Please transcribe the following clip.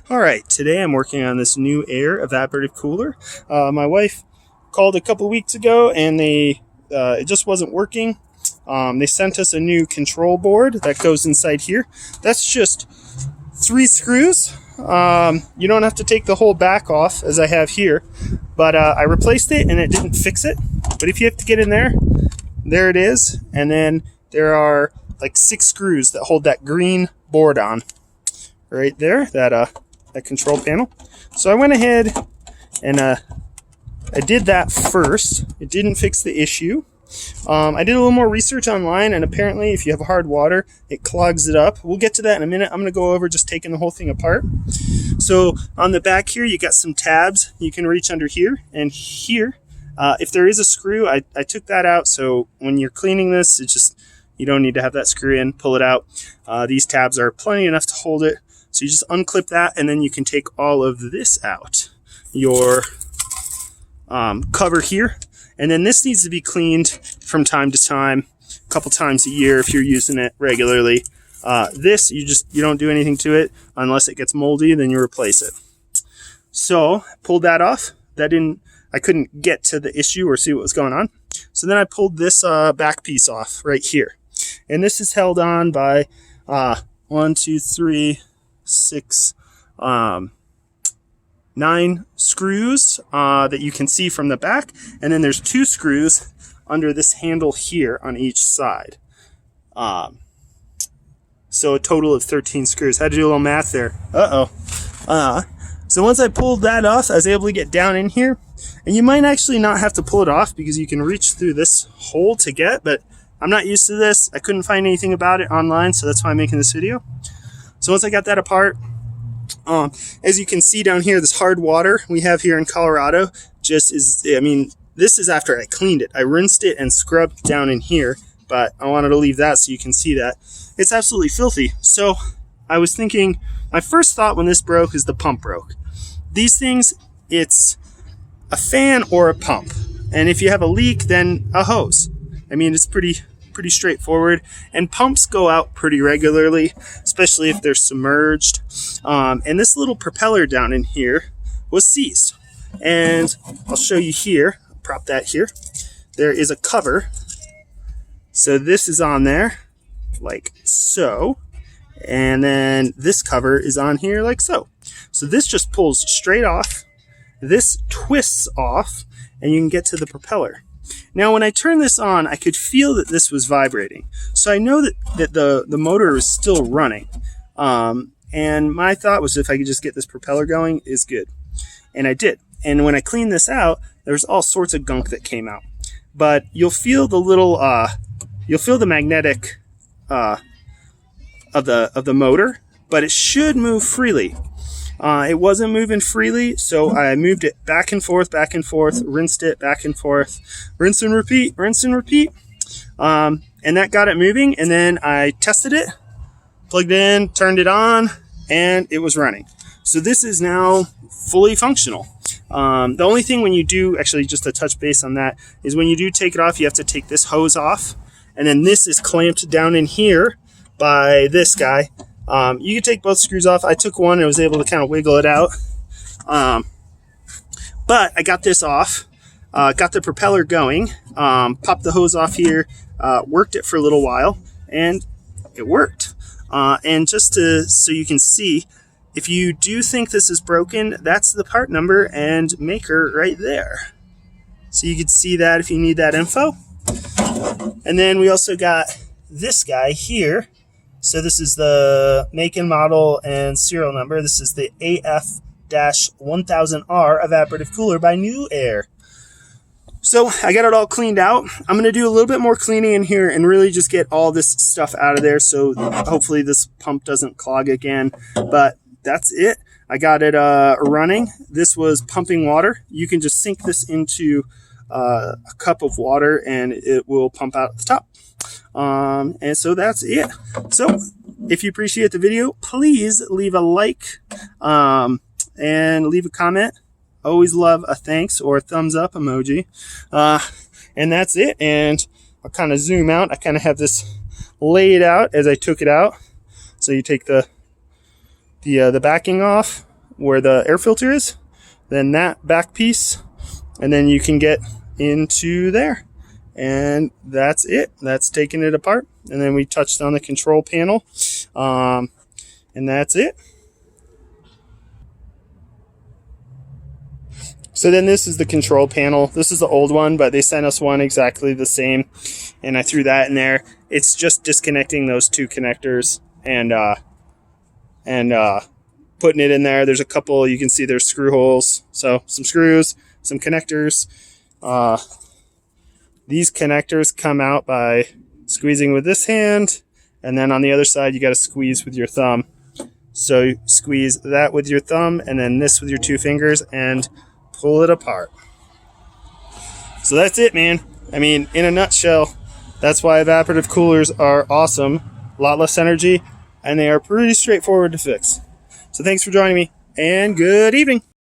All right, today I'm working on this newair evaporative cooler. My wife called a couple weeks ago and it just wasn't working. They sent us a new control board that goes inside here. That's just 3 screws. You don't have to take the whole back off as I have here, but I replaced it and it didn't fix it. But if you have to get in there, there it is. And then there are like 6 screws that hold that green board on right there, that control panel. So I went ahead and I did that first. It didn't fix the issue. I did a little more research online, and apparently if you have hard water, it clogs it up. We'll get to that in a minute. I'm going to go over just taking the whole thing apart. So on the back here, you got some tabs. You can reach under here and here. If there is a screw, I took that out, so when you're cleaning this, you don't need to have that screw in. Pull it out. These tabs are plenty enough to hold it. So you just unclip that, and then you can take all of this out. Your cover here. And then this needs to be cleaned from time to time, a couple times a year if you're using it regularly. This, you don't do anything to it unless it gets moldy, then you replace it. So pulled that off. I couldn't get to the issue or see what was going on. So then I pulled this back piece off right here. And this is held on by 1, 2, 3, 6, 9 screws that you can see from the back, and then there's 2 screws under this handle here on each side. So a total of 13 screws. I had to do a little math there. So once I pulled that off, I was able to get down in here, and you might actually not have to pull it off because you can reach through this hole to get, but I'm not used to this. I couldn't find anything about it online, so that's why I'm making this video. So once I got that apart, as you can see down here, this hard water we have here in Colorado this is after I cleaned it. I rinsed it and scrubbed down in here, but I wanted to leave that so you can see that. It's absolutely filthy. So I was thinking, my first thought when this broke is the pump broke. These things, it's a fan or a pump. And if you have a leak, then a hose. It's pretty straightforward, and pumps go out pretty regularly, especially if they're submerged. And this little propeller down in here was seized, and I'll show you here. I'll prop that here. There is a cover, so this is on there like so, and then this cover is on here like so. So this just pulls straight off, this twists off, and you can get to the propeller. Now, when I turned this on, I could feel that this was vibrating. So I know that the motor is still running. And my thought was if I could just get this propeller going is good. And I did. And when I cleaned this out, there's all sorts of gunk that came out. But you'll feel the little, you'll feel the magnetic of the motor, but it should move freely. It wasn't moving freely, so I moved it back and forth, rinsed it back and forth, rinse and repeat. And that got it moving, and then I tested it, plugged it in, turned it on, and it was running. So this is now fully functional. The only thing when you do, actually just to touch base on that, is when you do take it off, you have to take this hose off, and then this is clamped down in here by this guy. You can take both screws off. I took one and was able to kind of wiggle it out. But I got this off, got the propeller going, popped the hose off here, worked it for a little while, and it worked. And just so you can see, if you do think this is broken, that's the part number and maker right there. So you can see that if you need that info. And then we also got this guy here. So this is the make and model and serial number. This is the af-1000r evaporative cooler by newair. So I got it all cleaned out. I'm going to do a little bit more cleaning in here and really just get all this stuff out of there, so hopefully this pump doesn't clog again. But that's it. I got it running. This was pumping water. You can just sink this into a cup of water and it will pump out at the top. And so that's it. So if you appreciate the video, please leave a like and leave a comment. Always love a thanks or a thumbs up emoji. And that's it. And I'll kind of zoom out. I kind of have this laid out as I took it out. So you take the the backing off where the air filter is, then that back piece, and then you can get into there. And that's it. That's taking it apart. And then we touched on the control panel, and that's it. So then this is the control panel. This is the old one, but they sent us one exactly the same, and I threw that in there. It's just disconnecting those two connectors and putting it in there. There's a couple, you can see there's screw holes. So some screws, some connectors. These connectors come out by squeezing with this hand, and then on the other side you got to squeeze with your thumb. So you squeeze that with your thumb and then this with your two fingers and pull it apart. So that's it, man. I mean, in a nutshell, that's why evaporative coolers are awesome. A lot less energy, and they are pretty straightforward to fix. So thanks for joining me, and good evening.